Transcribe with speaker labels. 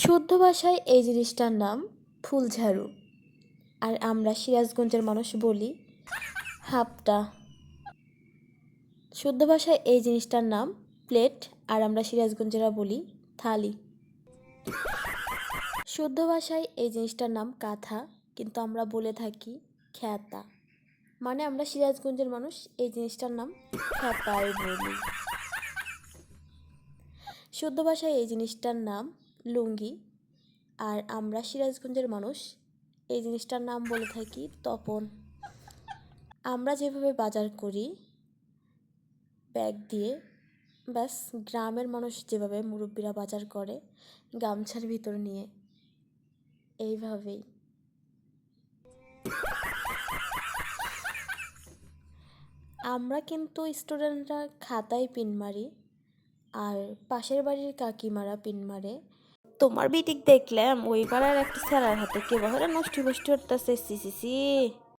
Speaker 1: শুদ্ধ ভাষায় এই জিনিসটার নাম ফুলঝাড়ু। আর আমরা সিরাজগঞ্জের মানুষ বলি হাপটা। শুদ্ধ ভাষায় এই জিনিসটার নাম প্লেট, আর আমরা সিরাজগঞ্জেরা বলি থালি। শুদ্ধ ভাষায় এই জিনিসটার নাম কাঁথা, কিন্তু আমরা বলে থাকি খ্যাতা। মানে আমরা সিরাজগঞ্জের মানুষ এই জিনিসটার নাম খ্যাতাই বলি। শুদ্ধ ভাষায় এই জিনিসটার নাম লুঙ্গি, আর আমরা সিরাজগঞ্জের মানুষ এই জিনিসটার নাম বলে থাকি তপন। আমরা যেভাবে বাজার করি ব্যাগ দিয়ে, ব্যাস গ্রামের মানুষ যেভাবে মুরব্বীরা বাজার করে গামছার ভিতর নিয়ে, এইভাবেই। আমরা কিন্তু স্টুডেন্টরা খাতায় পিন মারি, আর পাশের বাড়ির কাকিমারা পিন মারে। তোমার বিটিক দেখলাম ওই পাড়ার একটা স্যারার হাতে কে বাহারা নষ্টি বষ্টি করতেছে, সি সি সি।